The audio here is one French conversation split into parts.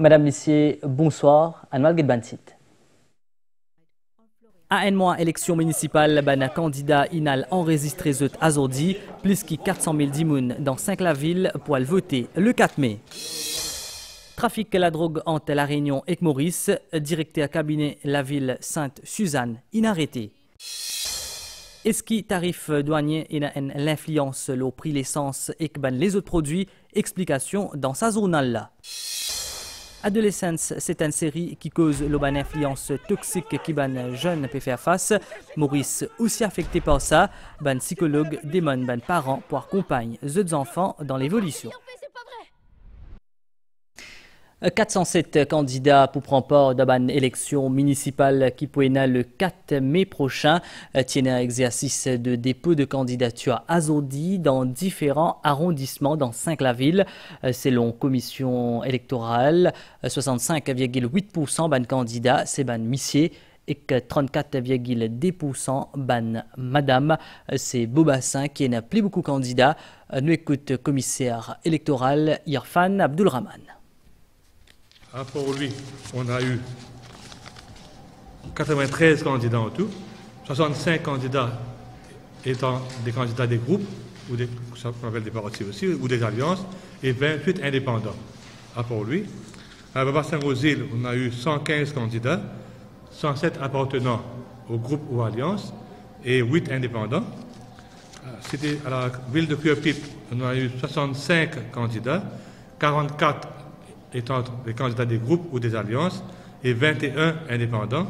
Madame, Messieurs, bonsoir. Anwal Gedbansit. À un mois, élection municipale, un candidat inal enregistré zut azordi, plus que 400 000 dimoun dans 5 la ville pour le voter le 4 mai. Trafic de la drogue entre La Réunion et Maurice, directeur cabinet la ville Sainte-Suzanne, inarrêté. Est-ce que tarif douanier et l'influence au prix l'essence et les autres produits? Explication dans sa journal là. Adolescence, c'est une série qui cause l'auban influence toxique qui ban jeune peut faire face. Maurice aussi affecté par ça, ban psychologue démon ban parents pour accompagner les enfants dans l'évolution. 407 candidats pour prendre part dans une élection municipale qui pourrait le 4 mai prochain. Tiennent un exercice de dépôt de candidature azordi dans différents arrondissements dans 5 la ville. Selon commission électorale, 65,8% ban candidats, c'est ban missier et 34,2% ban madame. C'est Beaubassin qui n'a plus beaucoup de candidats. Nous écoute commissaire électoral Irfan Abdulrahman. Pour lui, on a eu 93 candidats en tout, 65 candidats étant des candidats des groupes, ou des, ça qu'on appelle des partis aussi, ou des alliances, et 28 indépendants. Pour lui. À Beaubassin-Rosil, on a eu 115 candidats, 107 appartenant au groupe ou alliance, et 8 indépendants. C'était à la ville de Curepipe, on a eu 65 candidats, 44 étant des candidats des groupes ou des alliances, et 21 indépendants.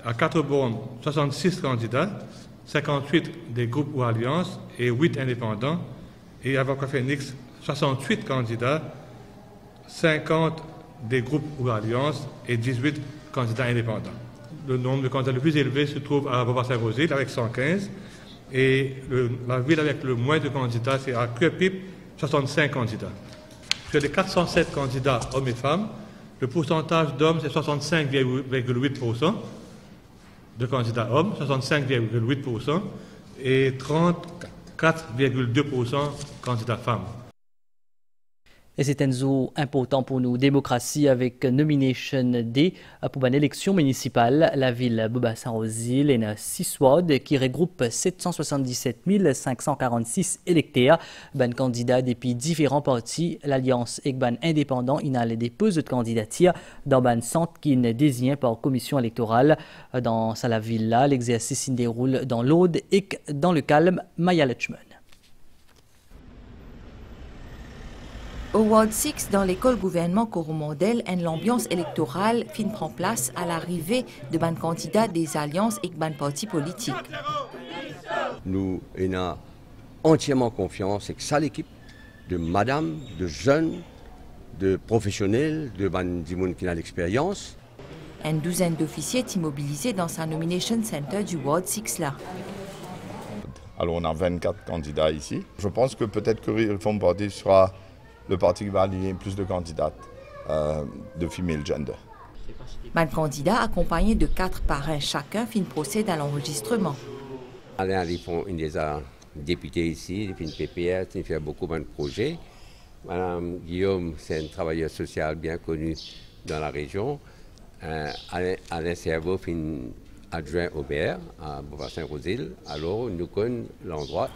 À 4 bornes, 66 candidats, 58 des groupes ou alliances et 8 indépendants. Et à Vaca-Phoenix, 68 candidats, 50 des groupes ou alliances et 18 candidats indépendants. Le nombre de candidats le plus élevé se trouve à Beaubassin-Rosil avec 115. Et la ville avec le moins de candidats, c'est à Curepipe, 65 candidats. Sur les 407 candidats hommes et femmes, le pourcentage d'hommes, c'est 65,8% de candidats hommes, 65,8% et 34,2% candidats femmes. Et c'est un jour important pour nous, démocratie, avec Nomination Day pour une élection municipale. La ville Beaubassin-Rosil est une 6 wards qui regroupe 777 546 électeurs. Ben candidats depuis différents partis. L'Alliance et ban indépendant, il a les dépôts de candidature dans un centre qui est désigné par commission électorale. Dans la ville-là, l'exercice se déroule dans l'Aude et dans le calme Maya Lechman. Au Ward 6, dans l'école gouvernement Coromandel, l'ambiance électorale prend place à l'arrivée de ban candidats des alliances et ban partis politiques. Nous avons entièrement confiance avec ça l'équipe de madame, de jeunes, de professionnels, de ban dimoun qui a l'expérience. Une douzaine d'officiers est immobilisés dans sa nomination center du Ward 6 là. Alors on a 24 candidats ici. Je pense que peut-être que Reform Party sera le parti qui va aligner plus de candidates de female gender. Un candidat accompagné de 4 parrains chacun procède à l'enregistrement. Alain Alifon, il est député ici, il fait une PPR, il fait beaucoup de projets. Madame Guillaume, c'est un travailleur social bien connu dans la région. Alain Cerveau fait adjoint au BR à Beaubassin-Rosil. Alors nous connaissons l'endroit.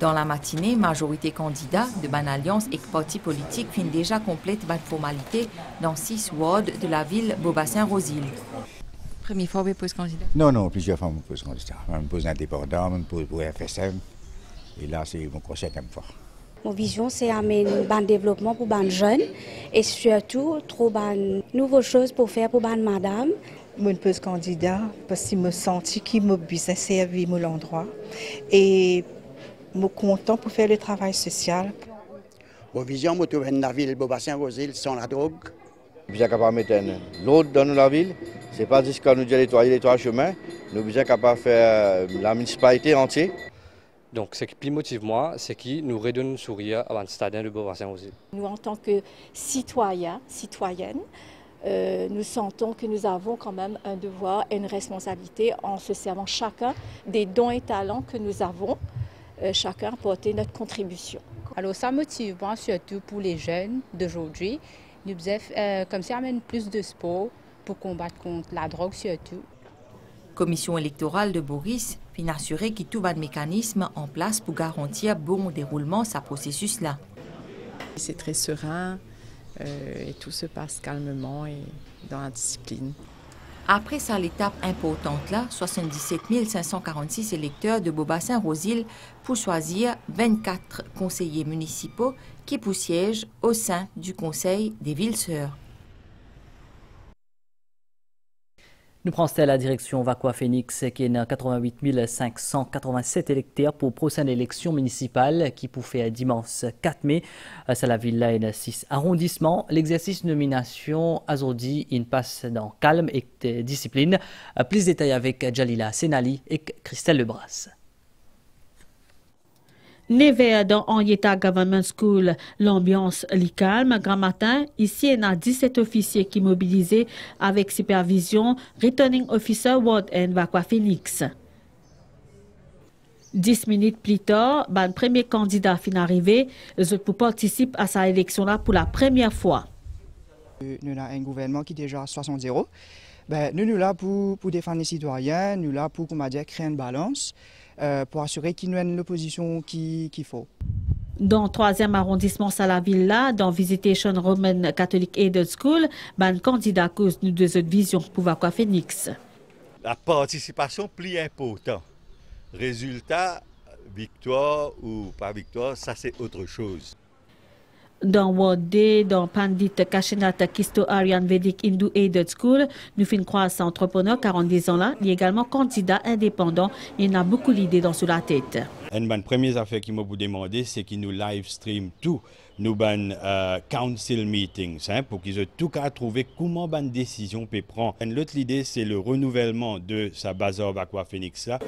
Dans la matinée, majorité candidats de ban alliance et partis politiques finissent déjà complète ban formalité dans 6 wards de la ville Beaubassin-Rosil. Première fois, vous posez candidat? Non, plusieurs fois, je me pose candidat. Je me pose indépendant, je me pose pour FSM. Et là, c'est mon 7e fois. Mon vision, c'est amener un développement pour les jeunes et surtout trouver de nouvelles choses pour faire pour les madame. Je me pose candidat parce que je me sens qu'il m'a bien servi mon endroit. Et je suis content pour faire le travail social. Mon vision, je trouve la ville Beaubassin-Rosil sans la drogue. Nous sommes capables de mettre l'autre dans la ville. Ce n'est pas juste quand nous disons les trois chemins. Nous sommes capables de faire la municipalité entière. Donc, ce qui motive moi, c'est qu'il nous redonne un sourire à un stade de Beaubassin-Rosil. Nous, en tant que citoyens, citoyennes, nous sentons que nous avons quand même un devoir et une responsabilité en se servant chacun des dons et talents que nous avons, chacun apporter notre contribution. Alors ça motive moi surtout pour les jeunes d'aujourd'hui Nous comme ça amène plus de sport pour combattre contre la drogue surtout. Commission électorale de Boris fin assurer que tout va de mécanisme en place pour garantir bon déroulement de ce processus-là. C'est très serein et tout se passe calmement et dans la discipline. Après ça, l'étape importante là, 77 546 électeurs de Beaubassin-Rosil pour choisir 24 conseillers municipaux qui pour siège au sein du Conseil des villes-sœurs. Nous prenons la direction Vakwa Phoenix qui est 88 587 électeurs pour la prochaine élection municipale qui pour faire dimanche 4 mai. C'est la ville là et 6 arrondissements. L'exercice de nomination aujourd'hui il passe dans calme et discipline. Plus de détails avec Jalila Senali et Christelle Lebras. Neve dans Henrietta Government School, l'ambiance est calme. Grand matin, ici, il y a 17 officiers qui mobilisés avec supervision Returning Officer Ward and Vakwa Phoenix. 10 minutes plus tard, le premier candidat fin arrivé, les autres participent à sa élection là pour la première fois. Nous avons un gouvernement qui est déjà à 60-0. Nous sommes là pour défendre les citoyens, nous sommes là pour créer une balance. Pour assurer qu'il y ait l'opposition qu'il faut. Dans le 3e arrondissement de la ville, dans Visitation Roman Catholic Aided School, un candidat cause nous deux autres visions pour Vakwa Phoenix. La participation plus importante. Résultat, victoire ou pas victoire, ça c'est autre chose. Dans Ward D, dans Pandit Kashinat Kisto Aryan Vedic Hindu Aided School, nous finissons croire cet entrepreneur 40 ans là, il est également candidat indépendant et il a beaucoup d'idées dans sous la tête. Une des premières affaires qui m'a demandé, c'est qu'il nous live stream tout nos council meetings pour qu'ils aient tout qu'à trouver comment une décision peut prendre. L'autre idée, c'est le renouvellement de sa bazar Vakwa Phoenix là.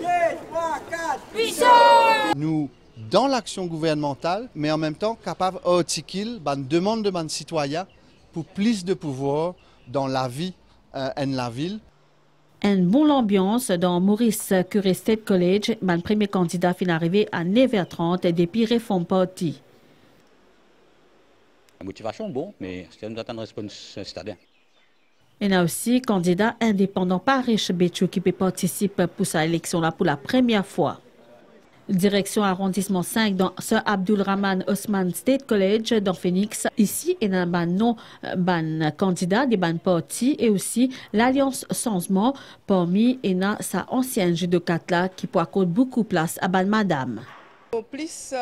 Nous dans l'action gouvernementale, mais en même temps capable d'articuler une demande de nos citoyens pour plus de pouvoir dans la vie et la ville. Une bonne ambiance dans Maurice Curé State College, le premier candidat fin arrivé à 9h30 depuis Reform Party. La motivation, bon, mais c'est une réponse citadine. Il y a aussi candidat indépendant Parish Béchou qui peut participer pour sa élection là pour la première fois. Direction arrondissement 5 dans Sir Abdul Rahman Osman State College dans Phoenix. Ici, il y a un nom, un candidat des partis et aussi l'Alliance Changement. Parmi, il y a sa ancienne judocate là qui peut accorder beaucoup de place à ban madame. Plus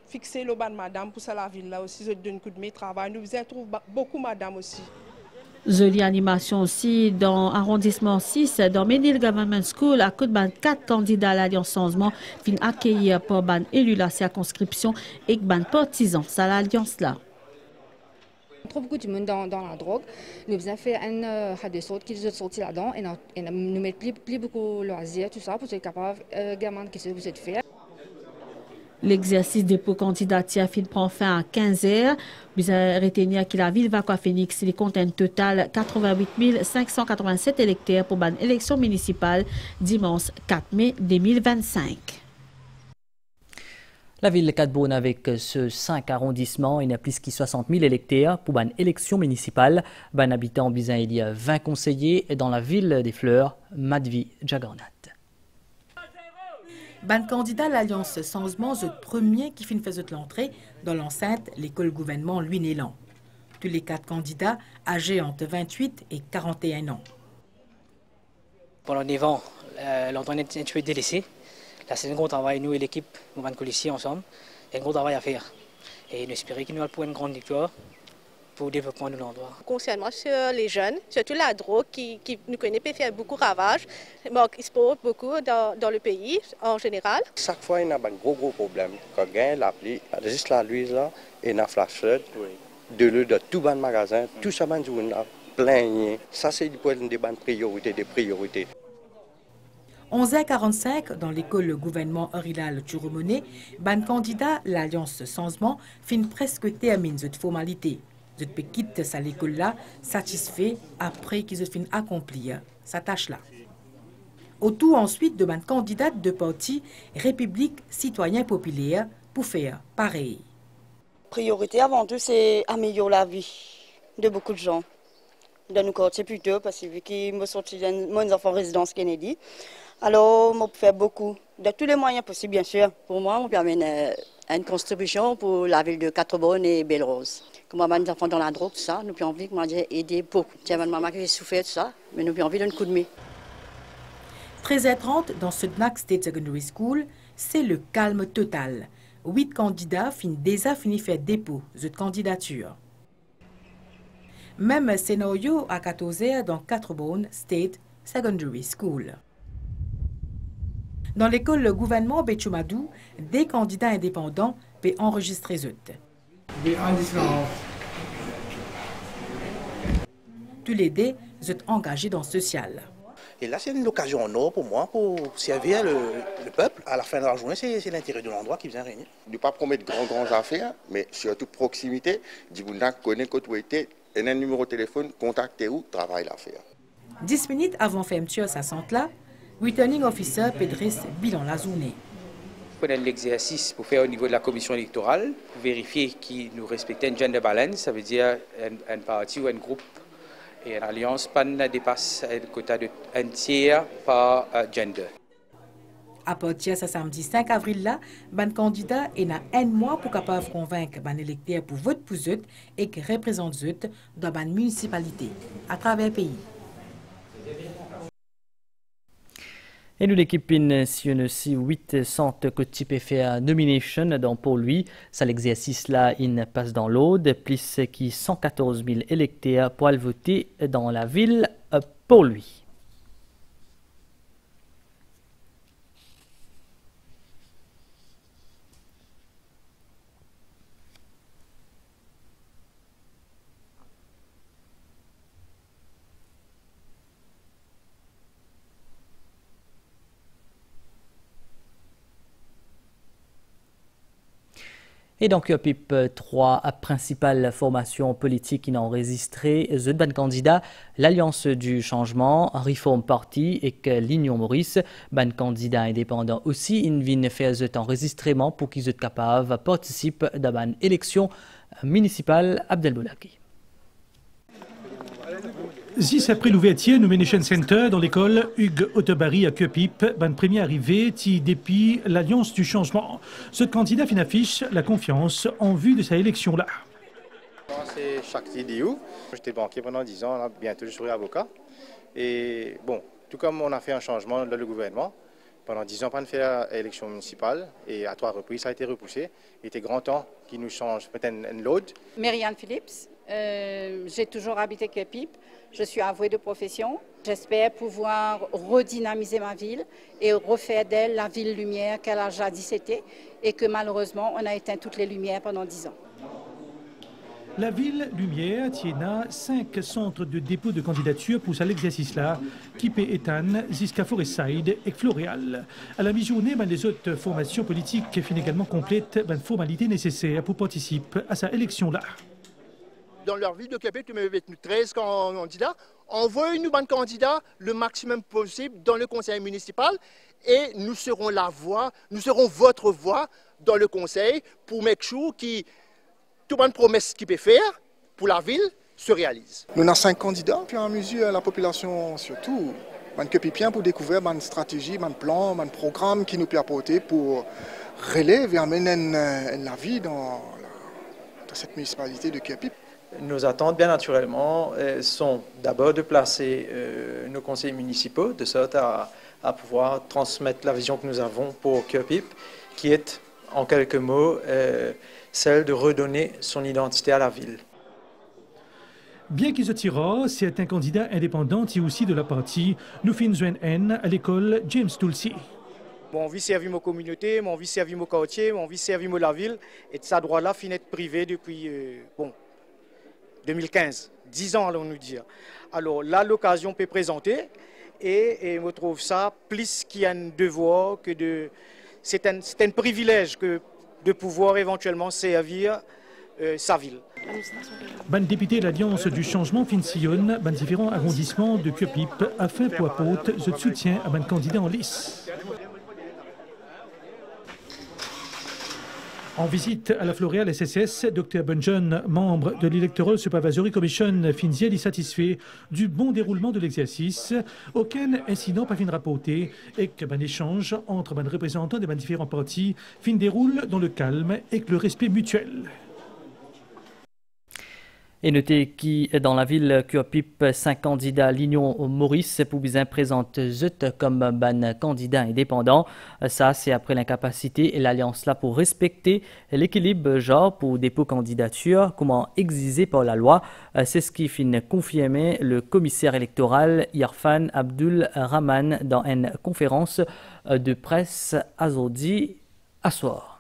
fixer le ban madame pour ça la ville là aussi, je donne un coup de travail. Nous trouvons beaucoup madame aussi. Jolie animation aussi dans l'arrondissement 6, dans Menil Government School, à coup de 4 candidats à l'Alliance Changement, fin accueillir par ban élu la circonscription et ban partisans à l'Alliance là. On trouve beaucoup de monde dans la drogue. Nous avons fait des sortes qui sont sortis là-dedans et nous mettons plus beaucoup de loisirs, tout ça, pour être capable de gamins qui se faire. L'exercice de pour candidature prend fin à 15h. Vous avez retenir que la ville Vakwa Phoenix compte un total 88 587 électeurs pour une élection municipale dimanche 4 mai 2025. La ville de Cadbonne avec ce 5 arrondissements, il y a plus de 60 000 électeurs pour une élection municipale. Ben habitant Bizin, il y a 20 conseillers dans la ville des Fleurs, Madvi Jagannath. Ban candidat à l'Alliance Changement, le premier qui faisait l'entrée dans l'enceinte l'école gouvernement Louis-Nélan. Tous les 4 candidats âgés entre 28 et 41 ans. Pendant 9 ans, l'Antoine est un peu délaissé. Là, c'est un gros travail, nous et l'équipe, nous allons coller ensemble. Il y a un gros travail à faire. Et nous espérons qu'il nous allons pour une grande victoire pour le développement de l'endroit. Concernant sur les jeunes, surtout la drogue qui nous connaît peut faire beaucoup de ravages, il se porte beaucoup dans le pays en général. Chaque fois, il y a un gros problème. Quand on gagne l'appli, juste la Louise, là, et la flash flood, de l'eau de tout le magasin, tout ça, on a plein. Ça, c'est une des priorités, 11h45, dans l'école gouvernement Orilal Turumoné, ban candidat l'Alliance Changement fin presque termine cette formalité. Je peux quitter cette école-là satisfait après qu'ils aient fini accomplir sa tâche-là. Autour ensuite de ban candidate de parti République Citoyen Populaire pour faire pareil. Priorité avant tout, c'est améliorer la vie. de beaucoup de gens dans nos quartiers plutôt, parce que vu qu'ils me sont mon enfant résidence Kennedy, alors on fait beaucoup, de tous les moyens possibles bien sûr. Pour moi, on permet une contribution pour la ville de Quatre-Bonnes et Belle-Rose. Comme moi, mes enfants dans la drogue, tout ça, nous avons envie d'aider beaucoup. Tiens, ma maman qui a souffert, tout ça, mais nous avons envie d'un coup de main. 13h30 dans ce Sudnak State Secondary School, c'est le calme total. 8 candidats déjà fini faire dépôt de candidature. Même scénario à 14h dans Quatre-Bonnes State Secondary School. Dans l'école le gouvernement Betchoumadou, des candidats indépendants peuvent enregistrer eux. Tous les deux sont engagés dans le social. Et là, c'est une occasion en or pour moi pour servir le peuple. À la fin de la journée, c'est l'intérêt de l'endroit qui vient régner. Ne pas promettre grandes affaires, mais surtout proximité. Djibouna connaît côté, un numéro de téléphone, contactez où, travail l'affaire. 10 minutes avant fermeture sa centre là, Returning Officer Pedris bilan la journée. On a l'exercice pour faire au niveau de la commission électorale, pour vérifier qu'il nous respectait une gender balance, ça veut dire un parti ou un groupe et une alliance pas ne dépasse le quota de un tiers par gender. À partir de ce samedi 5 avril là, ban candidat est dans un mois pour capable convaincre ban électeurs pour vote pour eux et qui représente eux dans ban municipalité à travers le pays. Et nous l'équipe sionne aussi 8 centres que tu peux faire nomination dans pour lui. Ça l'exercice là, il passe dans l'Aude, plus qui 114 000 électeurs pour voter dans la ville pour lui. Et donc, PIP 3 principales formations politiques qui ont enregistré the ban candidat, l'Alliance du Changement, Reform Party et que l'Union Maurice, ban candidat indépendant aussi, ils viennent faire cet enregistrement pour qu'ils soient capables de participer à ban élection municipale Abdelboulaki. 6 après l'ouverture Nomination Center dans l'école Hugues Otebari à Keupip, ban premier arrivé qui depuis l'Alliance du Changement. Ce candidat affiche la confiance en vue de sa élection là. C'est Shakti Diou. J'étais banquier pendant 10 ans, bientôt je serai avocat. Et bon, tout comme on a fait un changement dans le gouvernement, pendant 10 ans pas de faire élection municipale et à 3 reprises ça a été repoussé. Il était grand temps qu'il nous change peut-être une l'autre. Marianne Phillips, j'ai toujours habité Keupip. Je suis avouée de profession. J'espère pouvoir redynamiser ma ville et refaire d'elle la ville lumière qu'elle a jadis été et que malheureusement on a éteint toutes les lumières pendant 10 ans. La ville lumière tient 5 centres de dépôt de candidature pour l'exercice là, qui peut éteindre jusqu'à Forestside et Floréal. À la mi-journée, les autres formations politiques finissent également complètes les formalités nécessaires pour participer à sa élection là. Dans leur ville de Québec, tu mets 13 candidats. Envoyez-nous un candidat le maximum possible dans le conseil municipal et nous serons la voix, nous serons votre voix dans le conseil pour make sure que toute bonne promesse qu'il peut faire pour la ville se réalise. Nous avons 5 candidats, puis à mesure la population surtout, un Keupipien pour découvrir une stratégie, un plan, un programme qui nous peut apporter pour relever et amener la vie dans cette municipalité de Keupip. Nos attentes, bien naturellement, sont d'abord de placer nos conseillers municipaux, de sorte à pouvoir transmettre la vision que nous avons pour Keupip, qui est, en quelques mots, celle de redonner son identité à la ville. Bien qu'il se tire, c'est un candidat indépendant et aussi de la partie nous finissons à l'école James Tulsi. Mon envie de servir ma communauté, mon envie de servir mon quartier, mon envie de servir la ville, et de ça droit-là finit être privé depuis 2015, 10 ans allons nous dire. Alors là, l'occasion peut présenter et je trouve ça plus qu'il y a un devoir que de... C'est un privilège que de pouvoir éventuellement servir sa ville. Ban député de l'Alliance du Changement sillonne ban différents arrondissements de Keupip afin pour apporter ce soutien à ban candidat en lice. En visite à la Floréal SSS, Dr Bunjon, membre de l'Electoral Supervisory Commission, finit satisfait du bon déroulement de l'exercice, aucun incident pas fin rapporté et qu'un échange entre les représentants des différents partis fin déroule dans le calme et le respect mutuel. Et notez qui dans la ville Cuopip 5 candidats à l'Union Maurice pour bien présente zut comme ban candidat indépendant. Ça c'est après l'incapacité et l'alliance là pour respecter l'équilibre genre pour dépôt candidature comment exigé par la loi. C'est ce qui finit confirmer le commissaire électoral Irfan Abdul Rahman dans une conférence de presse aujourd'hui à soir.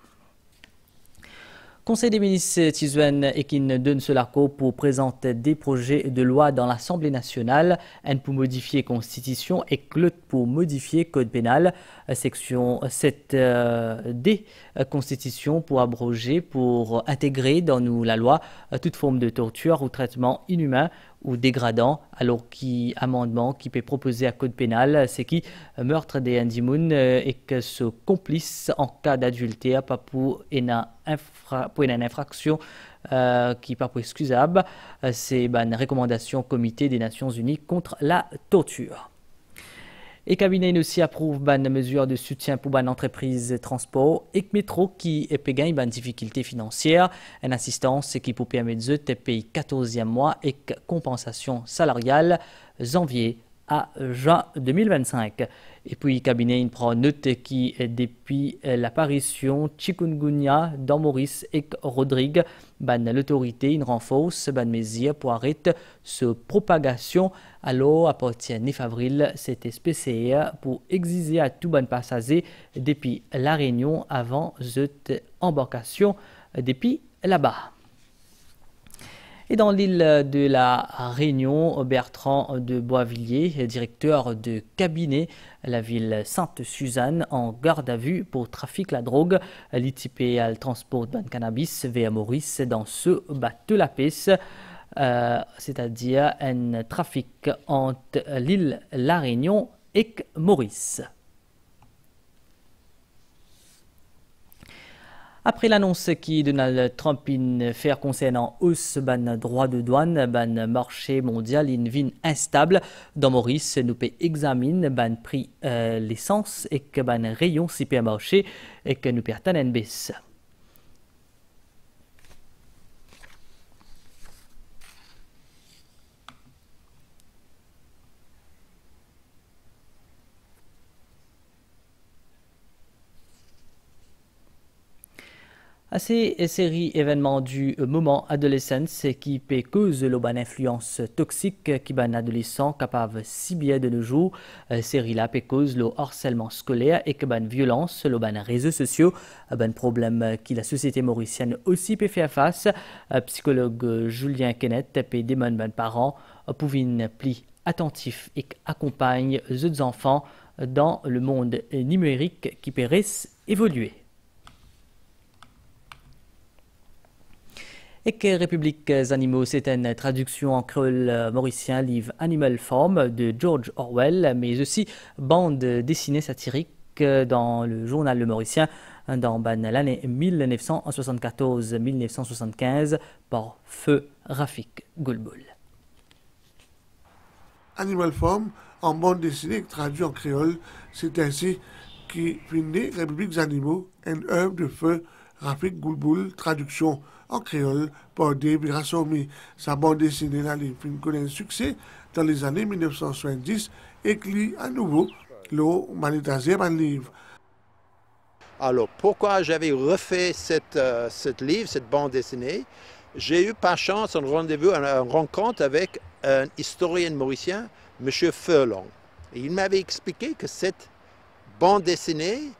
Conseil des ministres Tizouane et qui donne cela pour présenter des projets de loi dans l'Assemblée nationale, un pour modifier Constitution et l'autre pour modifier Code pénal, section 7D Constitution pour abroger, pour intégrer dans nous la loi toute forme de torture ou traitement inhumain ou dégradant, alors qui amendement qui peut proposer à code pénal, c'est qui meurtre des Indimoun et que ce complice en cas d'adultère pas pour une infraction qui pas pour excusable, c'est une recommandation comité des Nations Unies contre la torture. Et cabinet aussi approuve une mesure de soutien pour une entreprise transport et métro qui peut gagner une difficulté financière, une assistance qui peut permettre de payer 14e mois et compensation salariale janvier à juin 2025. Et puis, cabinet prend note qui, depuis l'apparition chikungunya dans Maurice et Rodrigue, l'autorité renforce les mesures pour arrêter cette propagation. Alors, à partir du 9 avril, c'était spécial pour exiger à tout bon passager depuis la Réunion avant cette embarcation depuis là-bas. Et dans l'île de la Réunion, Bertrand de Boisvilliers, directeur de cabinet la ville Sainte-Suzanne, en garde à vue pour trafic la drogue, l'ITP le transport de cannabis vers Maurice dans ce bateau la pêche, c'est-à-dire un trafic entre l'île La Réunion et Maurice. Après l'annonce qui Donald Trump fait concernant hausse ban droit de douane, ban marché mondial in vin instable dans Maurice, nous peut examiner ban prix l'essence et que ban rayon supermarché et que nous perdons une baisse. À ces séries événements du moment adolescence qui peut cause l'auban influence toxique qui ban adolescent capable si bien de nos jours, série là peut cause le harcèlement scolaire et que ban violence, l'auban réseaux sociaux, ban problème qui la société mauricienne aussi peut faire face. Psychologue Julien Kenneth peut demander ban parents pour une pli attentif et accompagne les enfants dans le monde numérique qui peut évoluer. Et que République animaux, c'est une traduction en créole mauricien, livre Animal Farm de George Orwell, mais aussi bande dessinée satirique dans le journal Le Mauricien dans l'année 1974-1975 par Feu Rafik Goulboul. Animal Farm, en bande dessinée traduite en créole, c'est ainsi qui finit République animaux, une œuvre de Feu Rafik Goulboul, traduction en créole par David Rassoumi. Sa bande dessinée dans les films connaît un succès dans les années 1970 et qui à nouveau le magnétisé un livre. Alors pourquoi j'avais refait cette livre, cette bande dessinée? J'ai eu par chance un rendez-vous, une rencontre avec un historien mauricien, M. Furlong. Et il m'avait expliqué que cette bande dessinée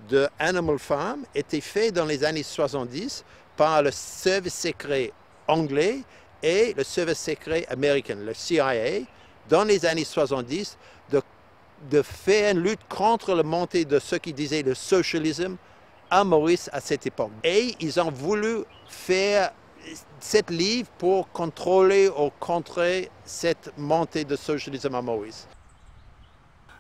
de Animal Farm était faite dans les années 70 par le service secret anglais et le service secret américain, le CIA, dans les années 70, de faire une lutte contre la montée de ce qu'ils disaient le socialisme à Maurice à cette époque. Et ils ont voulu faire cette livre pour contrôler ou contrer cette montée de socialisme à Maurice.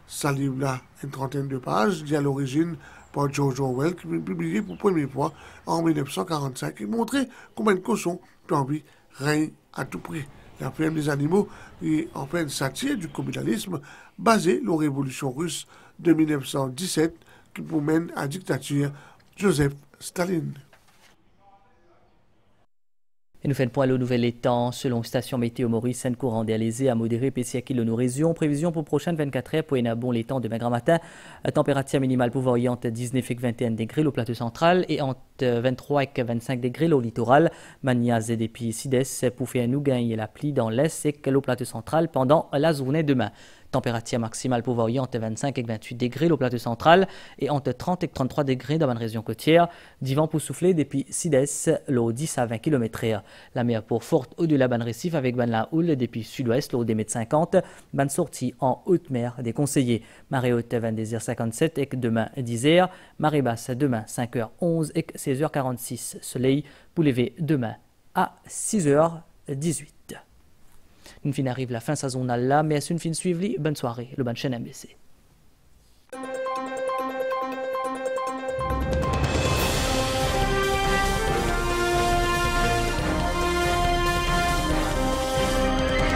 Ce livre-là, une trentaine de pages, qui à l'origine par George Orwell qui fut publié pour la première fois en 1945 et montrait comment une caution d'envie règne à tout prix. La ferme des animaux est en fait une satire du communalisme basée sur la révolution russe de 1917 qui nous mène à la dictature Joseph Staline. Et nous faisons point le nouvel étang. Selon Station Météo Maurice, un courant d'air léger à modéré PCA qui nos régions. Prévision pour prochaine 24 heures pour un bon l'étang demain grand matin. Température minimale pour varier entre 19 et 21 degrés au plateau central et entre 23 et 25 degrés au littoral. Maniaz et depuis Sides pour faire nous gagner la pluie dans l'est et au plateau central pendant la journée demain. Température maximale pour varier entre 25 et 28 degrés au plateau central et entre 30 et 33 degrés dans la région côtière. Divan pour souffler depuis Sides, l'eau 10 à 20 km/h. La mer pour forte au-delà ban récif avec ban la houle depuis sud-ouest, l'eau des mètres 50. Ban sortie en haute mer déconseillée. Marée haute 22h57 et demain 10h. Marée basse demain 5h11 et 16h46. Soleil pour lever demain à 6h18. Une fin arrive la fin saisonnale là, mais c'est une fin suivie. Bonne soirée, le bon chaîne MBC.